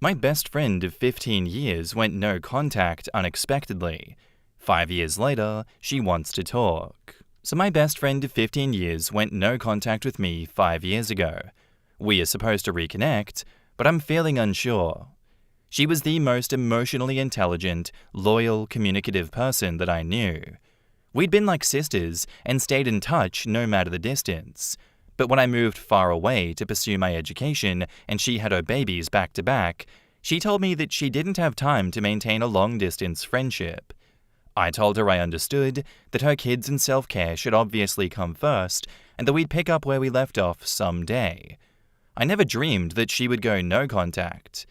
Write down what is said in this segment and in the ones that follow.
My best friend of 15 years went no contact unexpectedly. 5 years later, she wants to talk. So my best friend of 15 years went no contact with me 5 years ago. We are supposed to reconnect, but I'm feeling unsure. She was the most emotionally intelligent, loyal, communicative person that I knew. We'd been like sisters and stayed in touch no matter the distance. But when I moved far away to pursue my education and she had her babies back to back, she told me that she didn't have time to maintain a long-distance friendship. I told her I understood that her kids and self-care should obviously come first and that we'd pick up where we left off someday. I never dreamed that she would go no contact.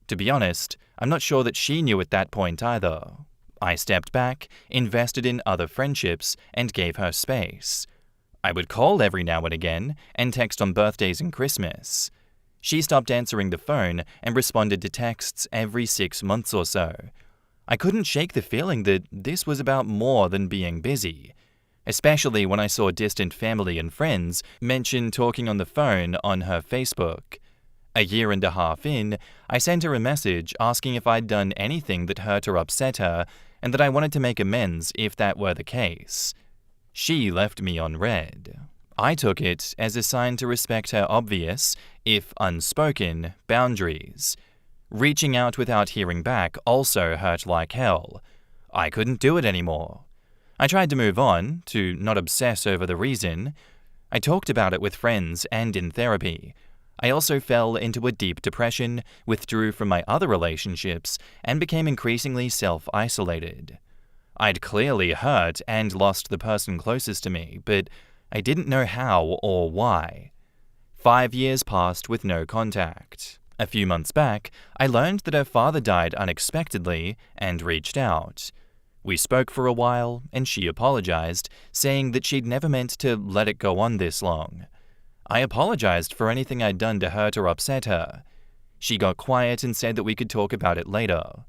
To be honest, I'm not sure that she knew at that point either. I stepped back, invested in other friendships, and gave her space. I would call every now and again and text on birthdays and Christmas. She stopped answering the phone and responded to texts every 6 months or so. I couldn't shake the feeling that this was about more than being busy, especially when I saw distant family and friends mention talking on the phone on her Facebook. A year and a half in, I sent her a message asking if I'd done anything that hurt or upset her and that I wanted to make amends if that were the case. She left me on read. I took it as a sign to respect her obvious, if unspoken, boundaries. Reaching out without hearing back also hurt like hell. I couldn't do it anymore. I tried to move on, to not obsess over the reason. I talked about it with friends and in therapy. I also fell into a deep depression, withdrew from my other relationships, and became increasingly self-isolated. I'd clearly hurt and lost the person closest to me, but I didn't know how or why. 5 years passed with no contact. A few months back, I learned that her father died unexpectedly and reached out. We spoke for a while, and she apologized, saying that she'd never meant to let it go on this long. I apologized for anything I'd done to hurt or upset her. She got quiet and said that we could talk about it later.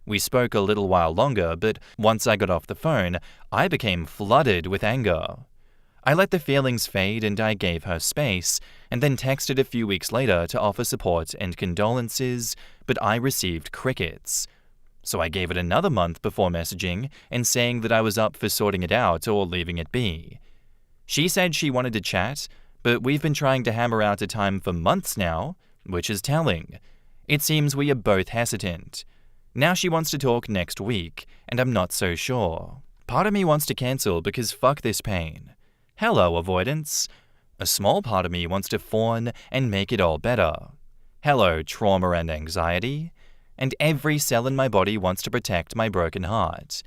We spoke a little while longer, but once I got off the phone, I became flooded with anger. I let the feelings fade and I gave her space, and then texted a few weeks later to offer support and condolences, but I received crickets. So I gave it another month before messaging and saying that I was up for sorting it out or leaving it be. She said she wanted to chat, but we've been trying to hammer out a time for months now, which is telling. It seems we are both hesitant. Now she wants to talk next week, and I'm not so sure. Part of me wants to cancel because fuck this pain. Hello, avoidance. A small part of me wants to fawn and make it all better. Hello, trauma and anxiety. And every cell in my body wants to protect my broken heart.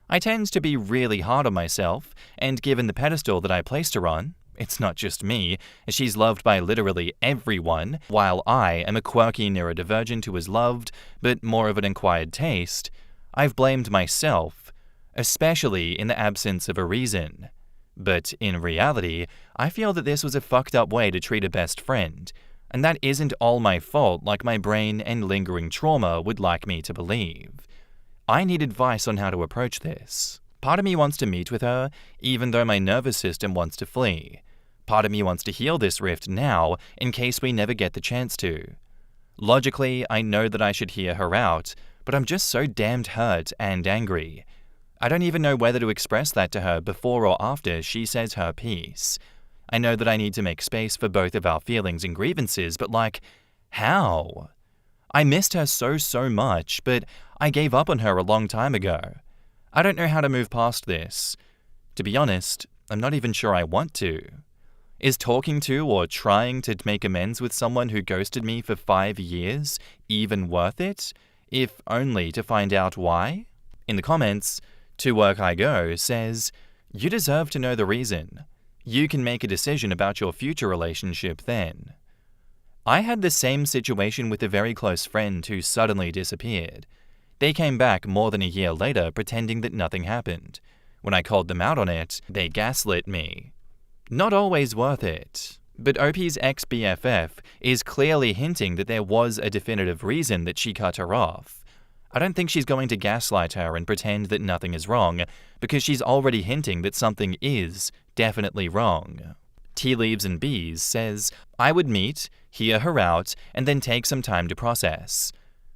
I tend to be really hard on myself, and given the pedestal that I placed her on, it's not just me, as she's loved by literally everyone, while I am a quirky neurodivergent who is loved, but more of an acquired taste, I've blamed myself, especially in the absence of a reason. But in reality, I feel that this was a fucked up way to treat a best friend, and that isn't all my fault like my brain and lingering trauma would like me to believe. I need advice on how to approach this. Part of me wants to meet with her, even though my nervous system wants to flee. Part of me wants to heal this rift now, in case we never get the chance to. Logically, I know that I should hear her out, but I'm just so damned hurt and angry. I don't even know whether to express that to her before or after she says her piece. I know that I need to make space for both of our feelings and grievances, but how? I missed her so much, but I gave up on her a long time ago. I don't know how to move past this. To be honest, I'm not even sure I want to. Is talking to or trying to make amends with someone who ghosted me for 5 years even worth it, if only to find out why? In the comments, To Work I Go says, "You deserve to know the reason. You can make a decision about your future relationship then." I had the same situation with a very close friend who suddenly disappeared. They came back more than a year later pretending that nothing happened. When I called them out on it, they gaslit me. Not always worth it. But OP's ex-BFF is clearly hinting that there was a definitive reason that she cut her off. I don't think she's going to gaslight her and pretend that nothing is wrong, because she's already hinting that something is definitely wrong. Tea Leaves and Bees says, "I would meet, hear her out, and then take some time to process.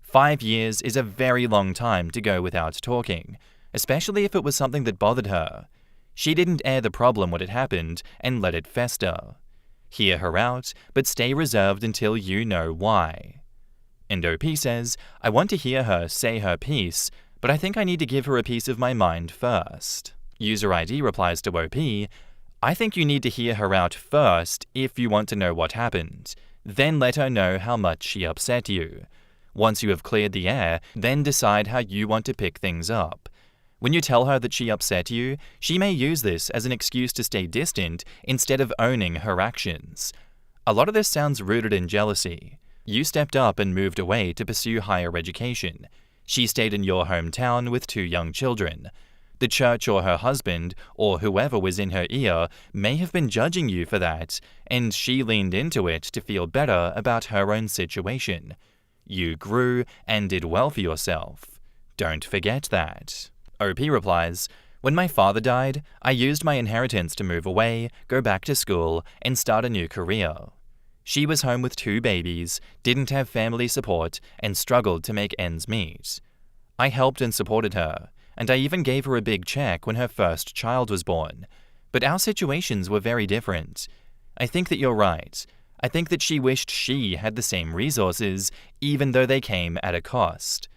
5 years is a very long time to go without talking, especially if it was something that bothered her. She didn't air the problem when it happened and let it fester. Hear her out, but stay reserved until you know why. And OP says, I want to hear her say her piece, but I think I need to give her a piece of my mind first. User ID replies to OP, I think you need to hear her out first if you want to know what happened. Then let her know how much she upset you. Once you have cleared the air, then decide how you want to pick things up. When you tell her that she upset you, she may use this as an excuse to stay distant instead of owning her actions. A lot of this sounds rooted in jealousy. You stepped up and moved away to pursue higher education. She stayed in your hometown with 2 young children. The church or her husband, or whoever was in her ear, may have been judging you for that, and she leaned into it to feel better about her own situation. You grew and did well for yourself. Don't forget that. OP replies, when my father died, I used my inheritance to move away, go back to school, and start a new career. She was home with 2 babies, didn't have family support, and struggled to make ends meet. I helped and supported her, and I even gave her a big check when her first child was born. But our situations were very different. I think that you're right. I think that she wished she had the same resources, even though they came at a cost.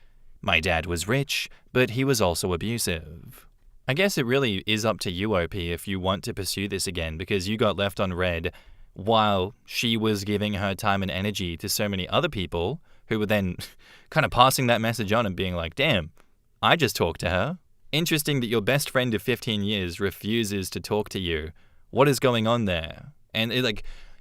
My dad was rich, but he was also abusive. I guess it really is up to you, OP, if you want to pursue this again, because you got left on red while she was giving her time and energy to so many other people who were then kind of passing that message on and being like, damn, I just talked to her. Interesting that your best friend of 15 years refuses to talk to you. What is going on there? And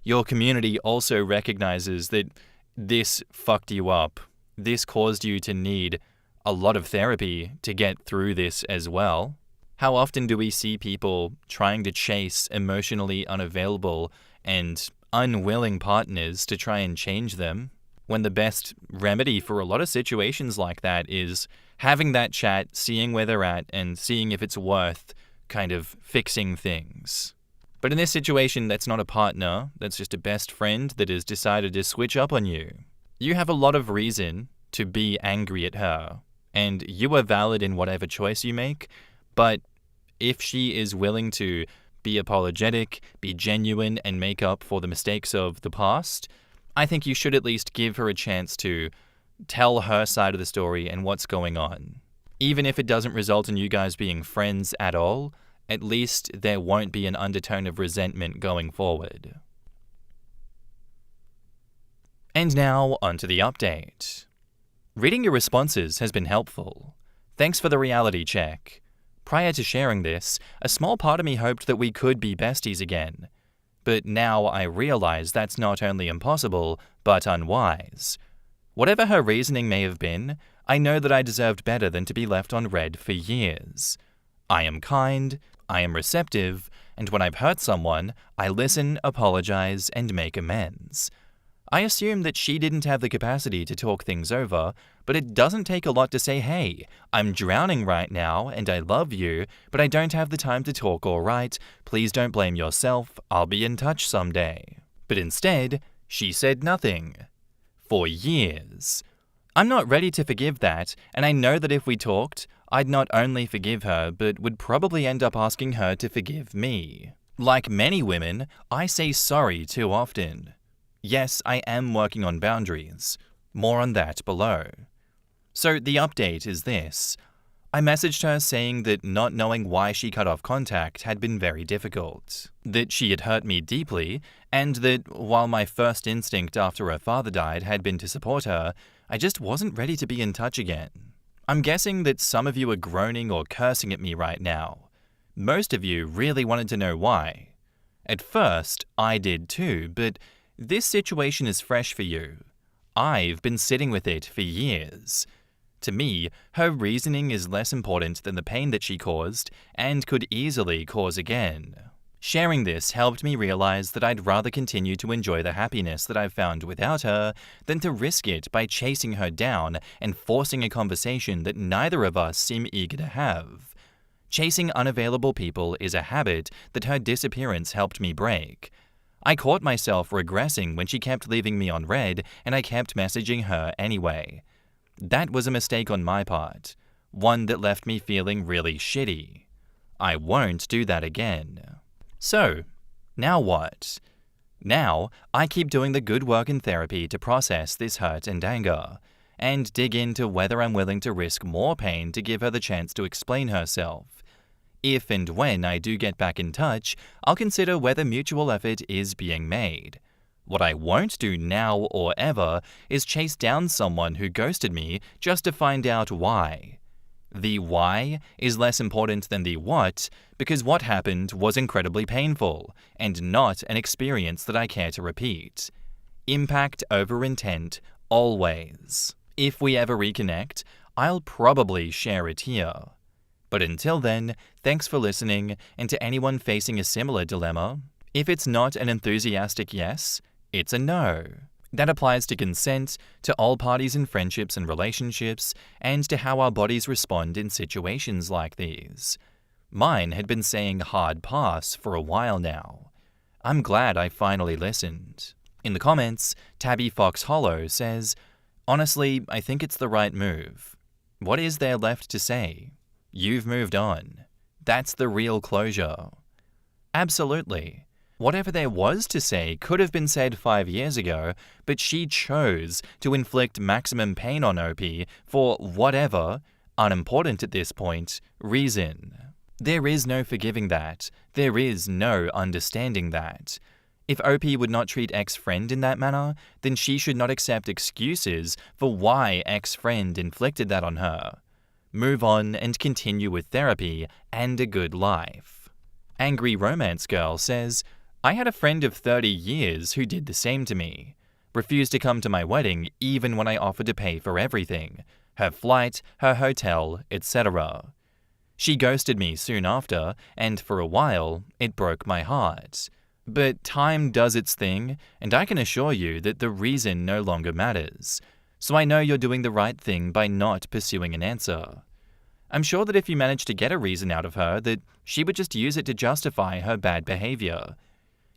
your community also recognizes that this fucked you up. This caused you to need a lot of therapy to get through this as well. How often do we see people trying to chase emotionally unavailable and unwilling partners to try and change them, when the best remedy for a lot of situations like that is having that chat, seeing where they're at, and seeing if it's worth kind of fixing things. But in this situation, that's not a partner, that's just a best friend that has decided to switch up on you. You have a lot of reason to be angry at her, and you are valid in whatever choice you make, but if she is willing to be apologetic, be genuine, and make up for the mistakes of the past, I think you should at least give her a chance to tell her side of the story and what's going on. Even if it doesn't result in you guys being friends at all, at least there won't be an undertone of resentment going forward. And now, onto the update. Reading your responses has been helpful. Thanks for the reality check. Prior to sharing this, a small part of me hoped that we could be besties again. But now I realize that's not only impossible, but unwise. Whatever her reasoning may have been, I know that I deserved better than to be left on red for years. I am kind, I am receptive, and when I've hurt someone, I listen, apologize, and make amends. I assume that she didn't have the capacity to talk things over, but it doesn't take a lot to say, hey, I'm drowning right now and I love you, but I don't have the time to talk or write. Please don't blame yourself. I'll be in touch someday. But instead, she said nothing. For years. I'm not ready to forgive that, and I know that if we talked, I'd not only forgive her, but would probably end up asking her to forgive me. Like many women, I say sorry too often. Yes, I am working on boundaries. More on that below. So the update is this. I messaged her saying that not knowing why she cut off contact had been very difficult, that she had hurt me deeply, and that while my first instinct after her father died had been to support her, I just wasn't ready to be in touch again. I'm guessing that some of you are groaning or cursing at me right now. Most of you really wanted to know why. At first, I did too, but this situation is fresh for you. I've been sitting with it for years. To me, her reasoning is less important than the pain that she caused and could easily cause again. Sharing this helped me realize that I'd rather continue to enjoy the happiness that I've found without her than to risk it by chasing her down and forcing a conversation that neither of us seem eager to have. Chasing unavailable people is a habit that her disappearance helped me break. I caught myself regressing when she kept leaving me on red and I kept messaging her anyway. That was a mistake on my part, one that left me feeling really shitty. I won't do that again. So, now what? Now, I keep doing the good work in therapy to process this hurt and anger, and dig into whether I'm willing to risk more pain to give her the chance to explain herself. If and when I do get back in touch, I'll consider whether mutual effort is being made. What I won't do now or ever is chase down someone who ghosted me just to find out why. The why is less important than the what, because what happened was incredibly painful and not an experience that I care to repeat. Impact over intent, always. If we ever reconnect, I'll probably share it here. But until then, thanks for listening, and to anyone facing a similar dilemma, if it's not an enthusiastic yes, it's a no. That applies to consent, to all parties in friendships and relationships, and to how our bodies respond in situations like these. Mine had been saying hard pass for a while now. I'm glad I finally listened. In the comments, Tabby Fox Hollow says, "Honestly, I think it's the right move. What is there left to say? You've moved on. That's the real closure." Absolutely. Whatever there was to say could have been said 5 years ago, but she chose to inflict maximum pain on OP for whatever, unimportant at this point, reason. There is no forgiving that. There is no understanding that. If OP would not treat ex-friend in that manner, then she should not accept excuses for why ex-friend inflicted that on her. Move on and continue with therapy and a good life. Angry Romance Girl says, "I had a friend of 30 years who did the same to me. Refused to come to my wedding even when I offered to pay for everything. Her flight, her hotel, etc. She ghosted me soon after, and for a while, it broke my heart. But time does its thing, and I can assure you that the reason no longer matters. So I know you're doing the right thing by not pursuing an answer. I'm sure that if you managed to get a reason out of her, that she would just use it to justify her bad behavior.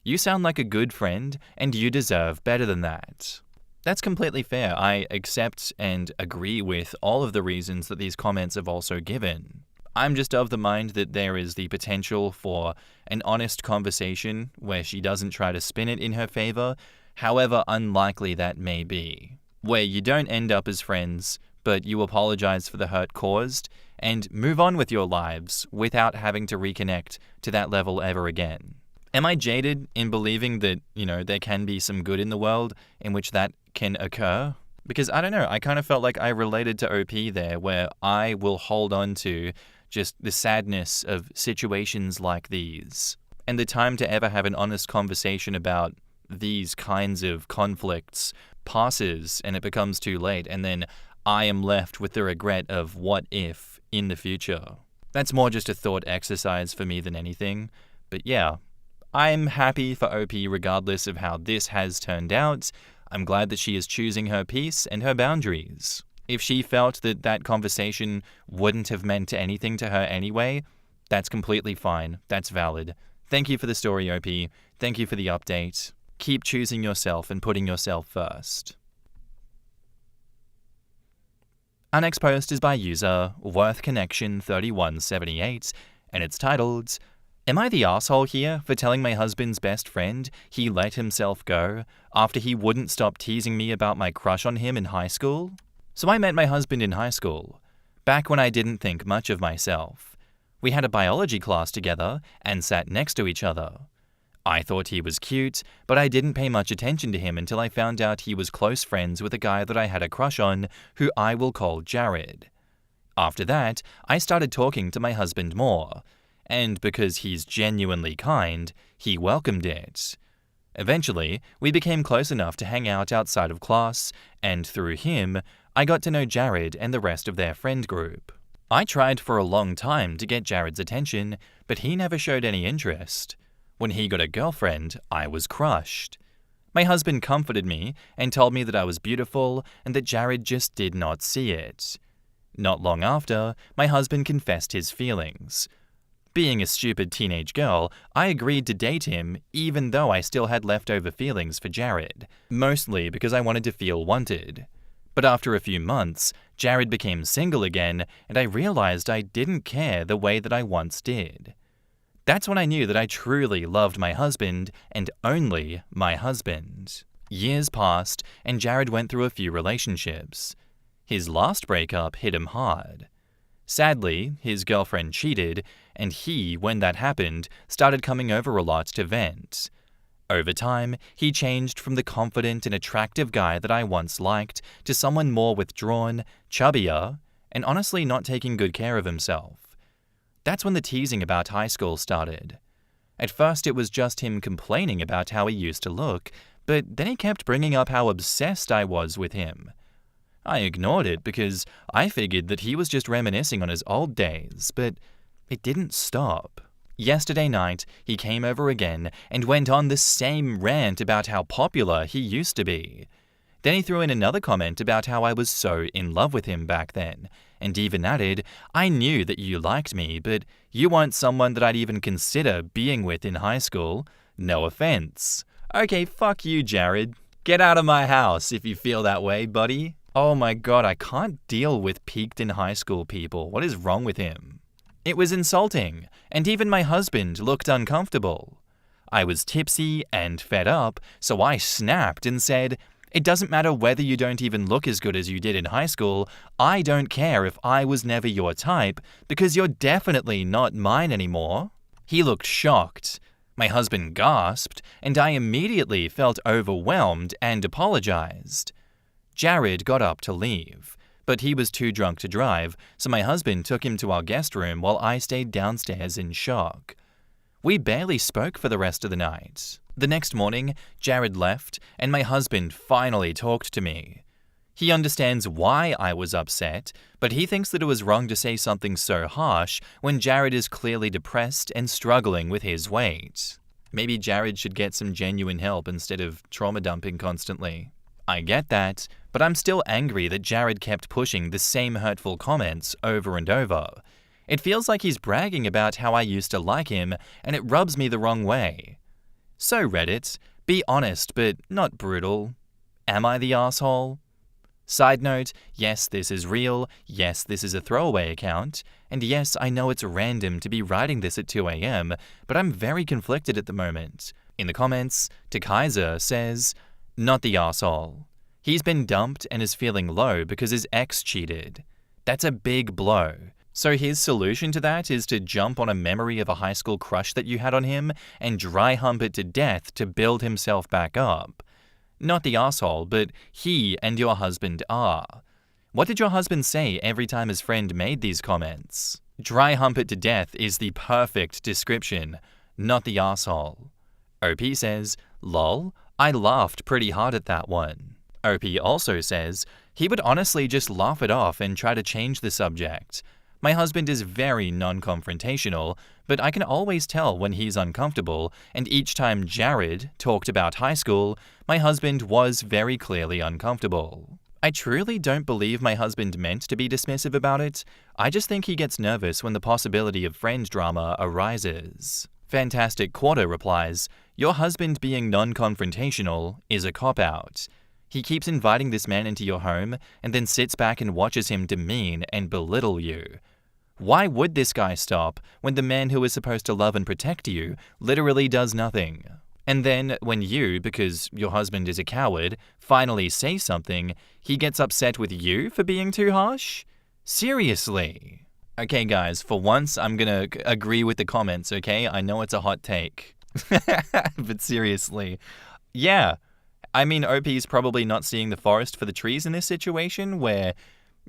You sound like a good friend, and you deserve better than that." That's completely fair. I accept and agree with all of the reasons that these comments have also given. I'm just of the mind that there is the potential for an honest conversation where she doesn't try to spin it in her favor, however unlikely that may be. Where you don't end up as friends, but you apologize for the hurt caused, and move on with your lives without having to reconnect to that level ever again. Am I jaded in believing that, there can be some good in the world in which that can occur? Because I don't know, I kind of felt like I related to OP there, where I will hold on to just the sadness of situations like these. And the time to ever have an honest conversation about these kinds of conflicts passes and it becomes too late, and then I am left with the regret of what if in the future. That's more just a thought exercise for me than anything, but yeah. I'm happy for OP regardless of how this has turned out. I'm glad that she is choosing her peace and her boundaries. If she felt that that conversation wouldn't have meant anything to her anyway, that's completely fine. That's valid. Thank you for the story, OP. Thank you for the update. Keep choosing yourself and putting yourself first. Our next post is by user WorthConnection3178, and it's titled, "Am I the asshole here for telling my husband's best friend he let himself go after he wouldn't stop teasing me about my crush on him in high school?" So I met my husband in high school, back when I didn't think much of myself. We had a biology class together and sat next to each other. I thought he was cute, but I didn't pay much attention to him until I found out he was close friends with a guy that I had a crush on, who I will call Jared. After that, I started talking to my husband more, and because he's genuinely kind, he welcomed it. Eventually, we became close enough to hang out outside of class, and through him, I got to know Jared and the rest of their friend group. I tried for a long time to get Jared's attention, but he never showed any interest. When he got a girlfriend, I was crushed. My husband comforted me and told me that I was beautiful and that Jared just did not see it. Not long after, my husband confessed his feelings. Being a stupid teenage girl, I agreed to date him even though I still had leftover feelings for Jared, mostly because I wanted to feel wanted. But after a few months, Jared became single again, and I realized I didn't care the way that I once did. That's when I knew that I truly loved my husband, and only my husband. Years passed, and Jared went through a few relationships. His last breakup hit him hard. Sadly, his girlfriend cheated, and he, when that happened, started coming over a lot to vent. Over time, he changed from the confident and attractive guy that I once liked to someone more withdrawn, chubbier, and honestly not taking good care of himself. That's when the teasing about high school started. At first, it was just him complaining about how he used to look, but then he kept bringing up how obsessed I was with him. I ignored it because I figured that he was just reminiscing on his old days, but it didn't stop. Yesterday night, he came over again and went on the same rant about how popular he used to be. Then he threw in another comment about how I was so in love with him back then, and even added, "I knew that you liked me, but you weren't someone that I'd even consider being with in high school. No offense." Okay, fuck you, Jared. Get out of my house if you feel that way, buddy. Oh my god, I can't deal with peaked in high school people. What is wrong with him? It was insulting, and even my husband looked uncomfortable. I was tipsy and fed up, so I snapped and said, "It doesn't matter whether you don't even look as good as you did in high school. I don't care if I was never your type, because you're definitely not mine anymore." He looked shocked. My husband gasped, and I immediately felt overwhelmed and apologized. Jared got up to leave, but he was too drunk to drive, so my husband took him to our guest room while I stayed downstairs in shock. We barely spoke for the rest of the night. The next morning, Jared left, and my husband finally talked to me. He understands why I was upset, but he thinks that it was wrong to say something so harsh when Jared is clearly depressed and struggling with his weight. Maybe Jared should get some genuine help instead of trauma dumping constantly. I get that, but I'm still angry that Jared kept pushing the same hurtful comments over and over. It feels like he's bragging about how I used to like him, and it rubs me the wrong way. So Reddit, be honest but not brutal. Am I the asshole? Side note, yes, this is real, yes, this is a throwaway account, and yes, I know it's random to be writing this at 2 a.m., but I'm very conflicted at the moment. In the comments, Kaiser says, "Not the asshole. He's been dumped and is feeling low because his ex cheated. That's a big blow. So his solution to that is to jump on a memory of a high school crush that you had on him and dry hump it to death to build himself back up. Not the asshole, but he and your husband are. What did your husband say every time his friend made these comments? Dry hump it to death is the perfect description. Not the asshole." OP says, "Lol, I laughed pretty hard at that one." OP also says, "He would honestly just laugh it off and try to change the subject. My husband is very non-confrontational, but I can always tell when he's uncomfortable, and each time Jared talked about high school, my husband was very clearly uncomfortable." I truly don't believe my husband meant to be dismissive about it. I just think he gets nervous when the possibility of friend drama arises. Fantastic Quarter replies, "Your husband being non-confrontational is a cop-out. He keeps inviting this man into your home and then sits back and watches him demean and belittle you. Why would this guy stop when the man who is supposed to love and protect you literally does nothing? And then when you, because your husband is a coward, finally say something, he gets upset with you for being too harsh? Seriously." Okay guys, for once I'm gonna agree with the comments, okay? I know it's a hot take. But seriously. Yeah. I mean, OP's probably not seeing the forest for the trees in this situation where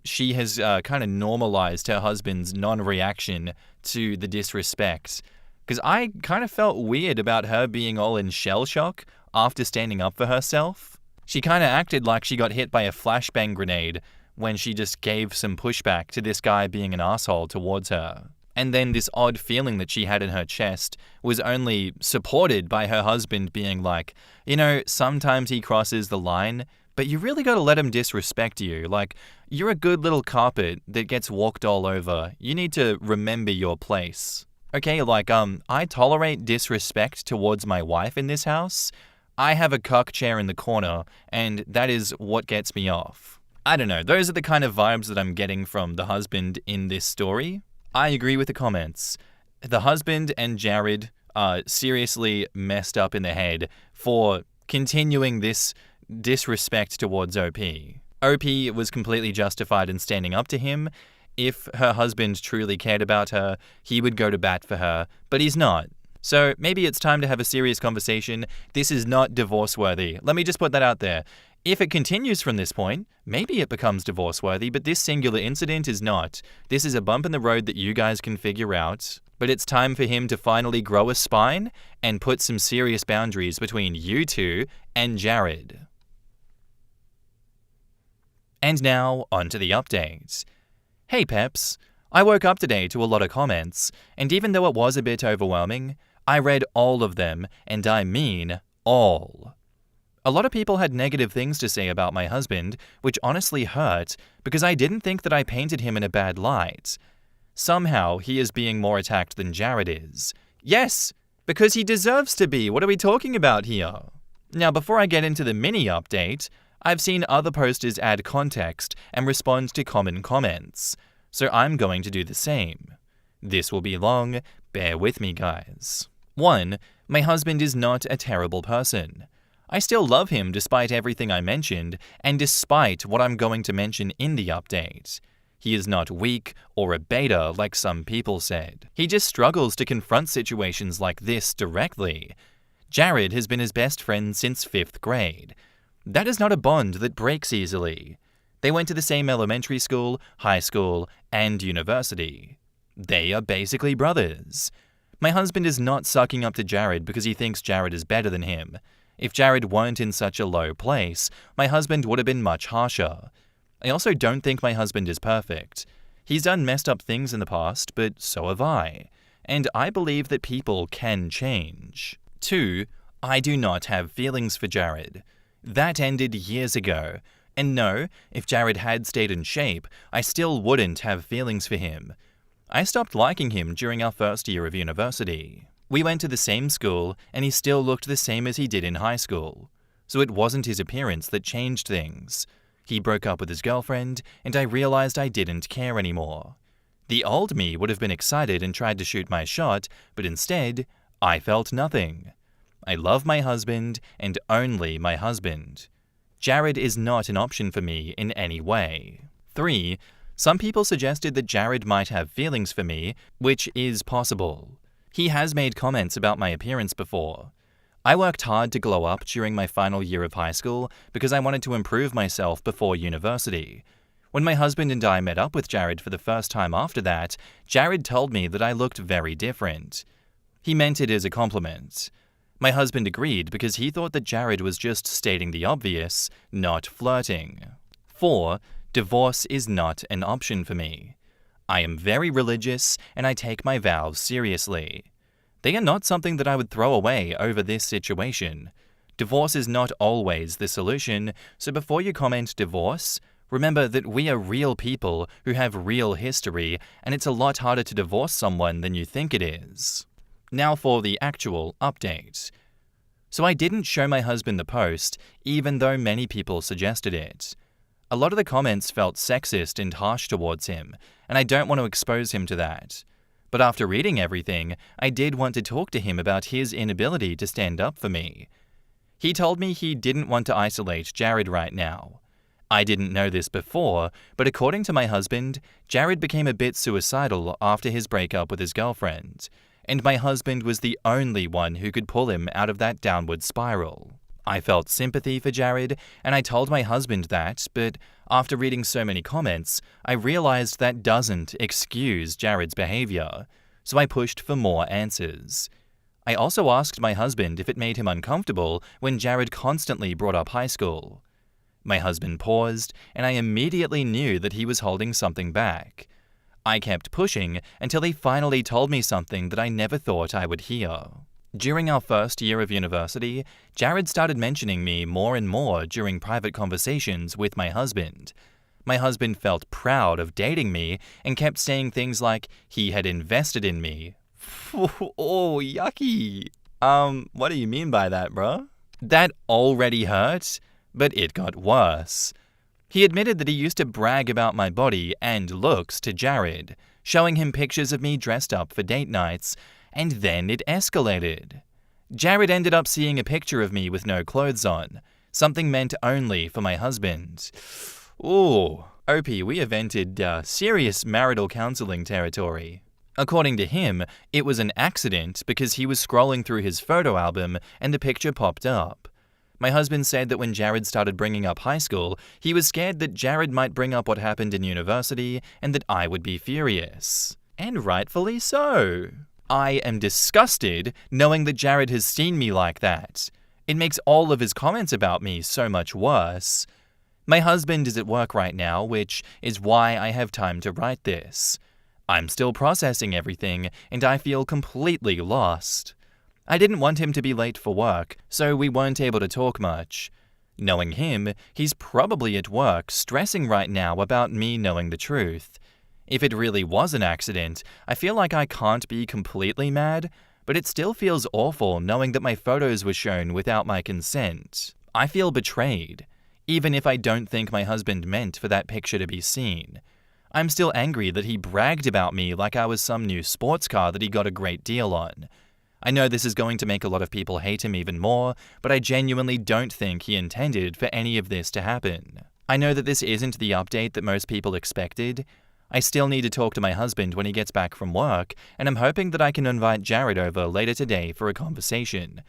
she has kind of normalized her husband's non-reaction to the disrespect. Because I kind of felt weird about her being all in shell shock after standing up for herself. She kind of acted like she got hit by a flashbang grenade when she just gave some pushback to this guy being an asshole towards her. And then this odd feeling that she had in her chest was only supported by her husband being like, "You know, sometimes he crosses the line, but you really gotta let him disrespect you. Like, you're a good little carpet that gets walked all over. You need to remember your place." Okay, like, I tolerate disrespect towards my wife in this house. I have a cuck chair in the corner, and that is what gets me off. I don't know, those are the kind of vibes that I'm getting from the husband in this story. I agree with the comments. The husband and Jared are seriously messed up in the head for continuing this disrespect towards OP. OP was completely justified in standing up to him. If her husband truly cared about her, he would go to bat for her, but he's not. So maybe it's time to have a serious conversation. This is not divorce-worthy. Let me just put that out there. If it continues from this point, maybe it becomes divorce-worthy, but this singular incident is not. This is a bump in the road that you guys can figure out. But it's time for him to finally grow a spine and put some serious boundaries between you two and Jared. And now, on to the update. Hey peps, I woke up today to a lot of comments, and even though it was a bit overwhelming, I read all of them, and I mean all. A lot of people had negative things to say about my husband, which honestly hurt, because I didn't think that I painted him in a bad light. Somehow, he is being more attacked than Jared is. Yes, because he deserves to be. What are we talking about here? Now, before I get into the mini update, I've seen other posters add context and respond to common comments, so I'm going to do the same. This will be long, bear with me guys. 1. My husband is not a terrible person. I still love him despite everything I mentioned, and despite what I'm going to mention in the update. He is not weak or a beta like some people said. He just struggles to confront situations like this directly. Jared has been his best friend since 5th grade. That is not a bond that breaks easily. They went to the same elementary school, high school, and university. They are basically brothers. My husband is not sucking up to Jared because he thinks Jared is better than him. If Jared weren't in such a low place, my husband would have been much harsher. I also don't think my husband is perfect. He's done messed up things in the past, but so have I. And I believe that people can change. 2. I do not have feelings for Jared. That ended years ago. And no, if Jared had stayed in shape, I still wouldn't have feelings for him. I stopped liking him during our first year of university. We went to the same school, and he still looked the same as he did in high school. So it wasn't his appearance that changed things. He broke up with his girlfriend, and I realized I didn't care anymore. The old me would have been excited and tried to shoot my shot, but instead, I felt nothing. I love my husband, and only my husband. Jared is not an option for me in any way. 3. Some people suggested that Jared might have feelings for me, which is possible. He has made comments about my appearance before. I worked hard to glow up during my final year of high school because I wanted to improve myself before university. When my husband and I met up with Jared for the first time after that, Jared told me that I looked very different. He meant it as a compliment. My husband agreed because he thought that Jared was just stating the obvious, not flirting. 4. Divorce is not an option for me. I am very religious and I take my vows seriously. They are not something that I would throw away over this situation. Divorce is not always the solution, so before you comment divorce, remember that we are real people who have real history, and it's a lot harder to divorce someone than you think it is. Now for the actual update. So I didn't show my husband the post, even though many people suggested it. A lot of the comments felt sexist and harsh towards him, and I don't want to expose him to that. But after reading everything, I did want to talk to him about his inability to stand up for me. He told me he didn't want to isolate Jared right now. I didn't know this before, but according to my husband, Jared became a bit suicidal after his breakup with his girlfriend, and my husband was the only one who could pull him out of that downward spiral. I felt sympathy for Jared, and I told my husband that, but after reading so many comments, I realized that doesn't excuse Jared's behavior, so I pushed for more answers. I also asked my husband if it made him uncomfortable when Jared constantly brought up high school. My husband paused, and I immediately knew that he was holding something back. I kept pushing until he finally told me something that I never thought I would hear. During our first year of university, Jared started mentioning me more and more during private conversations with my husband. My husband felt proud of dating me and kept saying things like he had invested in me. Oh, yucky. What do you mean by that, bro? That already hurt, but it got worse. He admitted that he used to brag about my body and looks to Jared, showing him pictures of me dressed up for date nights, and then it escalated. Jared ended up seeing a picture of me with no clothes on, something meant only for my husband. Ooh, Opie, we have entered serious marital counseling territory. According to him, it was an accident because he was scrolling through his photo album and the picture popped up. My husband said that when Jared started bringing up high school, he was scared that Jared might bring up what happened in university and that I would be furious. And rightfully so. I am disgusted knowing that Jared has seen me like that. It makes all of his comments about me so much worse. My husband is at work right now, which is why I have time to write this. I'm still processing everything, and I feel completely lost. I didn't want him to be late for work, so we weren't able to talk much. Knowing him, he's probably at work stressing right now about me knowing the truth. If it really was an accident, I feel like I can't be completely mad, but it still feels awful knowing that my photos were shown without my consent. I feel betrayed, even if I don't think my husband meant for that picture to be seen. I'm still angry that he bragged about me like I was some new sports car that he got a great deal on. I know this is going to make a lot of people hate him even more, but I genuinely don't think he intended for any of this to happen. I know that this isn't the update that most people expected. I still need to talk to my husband when he gets back from work, and I'm hoping that I can invite Jared over later today for a conversation.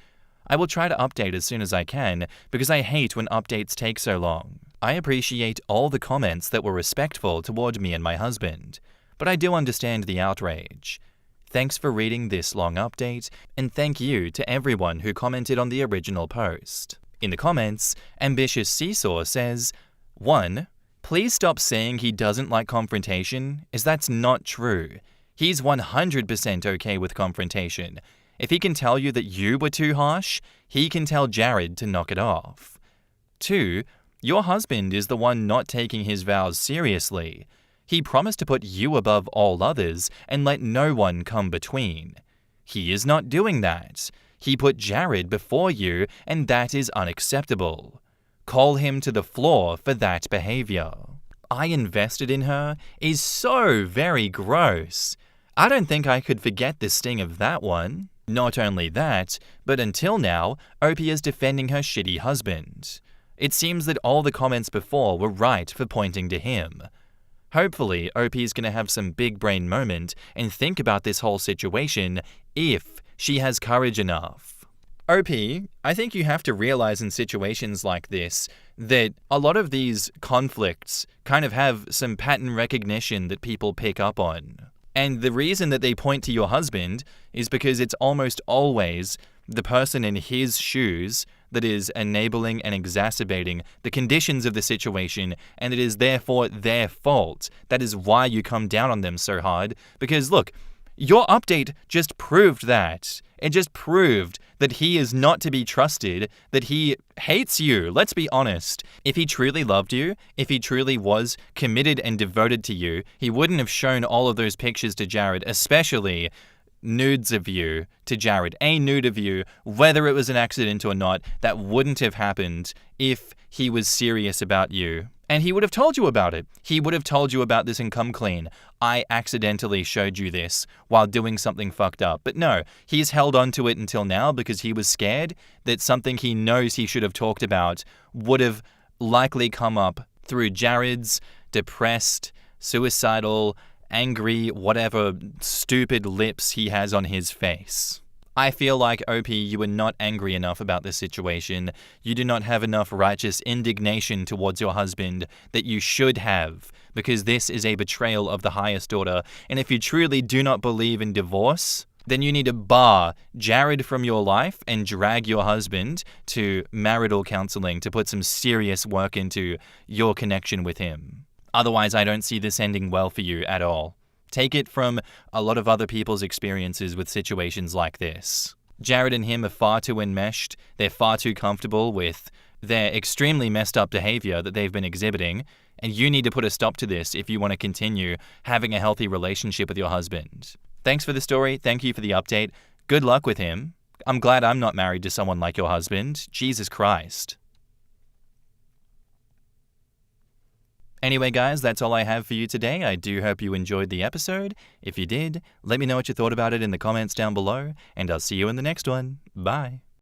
I will try to update as soon as I can, because I hate when updates take so long. I appreciate all the comments that were respectful toward me and my husband, but I do understand the outrage. Thanks for reading this long update, and thank you to everyone who commented on the original post. In the comments, Ambitious Seesaw says, 1. Please stop saying he doesn't like confrontation, as that's not true. He's 100% okay with confrontation. If he can tell you that you were too harsh, he can tell Jared to knock it off. 2. Your husband is the one not taking his vows seriously. He promised to put you above all others and let no one come between. He is not doing that. He put Jared before you, and that is unacceptable. Call him to the floor for that behavior. I invested in her is so very gross. I don't think I could forget the sting of that one. Not only that, but until now, Opie is defending her shitty husband. It seems that all the comments before were right for pointing to him. Hopefully, Opie's gonna have some big brain moment and think about this whole situation if she has courage enough. Opie, I think you have to realize in situations like this that a lot of these conflicts kind of have some pattern recognition that people pick up on. And the reason that they point to your husband is because it's almost always the person in his shoes that is enabling and exacerbating the conditions of the situation, and it is therefore their fault. That is why you come down on them so hard, because look, your update just proved that. It just proved that he is not to be trusted, that he hates you. Let's be honest. If he truly loved you, if he truly was committed and devoted to you, he wouldn't have shown all of those pictures to Jared, especially nudes of you to Jared. A nude of you, whether it was an accident or not, that wouldn't have happened if he was serious about you. And he would have told you about it. He would have told you about this and come clean. I accidentally showed you this while doing something fucked up. But no, he's held on to it until now because he was scared that something he knows he should have talked about would have likely come up through Jared's depressed, suicidal, angry, whatever stupid lips he has on his face. I feel like, OP, you are not angry enough about this situation. You do not have enough righteous indignation towards your husband that you should have, because this is a betrayal of the highest order. And if you truly do not believe in divorce, then you need to bar Jared from your life and drag your husband to marital counseling to put some serious work into your connection with him. Otherwise, I don't see this ending well for you at all. Take it from a lot of other people's experiences with situations like this. Jared and him are far too enmeshed. They're far too comfortable with their extremely messed up behavior that they've been exhibiting. And you need to put a stop to this if you want to continue having a healthy relationship with your husband. Thanks for the story. Thank you for the update. Good luck with him. I'm glad I'm not married to someone like your husband. Jesus Christ. Anyway, guys, that's all I have for you today. I do hope you enjoyed the episode. If you did, let me know what you thought about it in the comments down below, and I'll see you in the next one. Bye.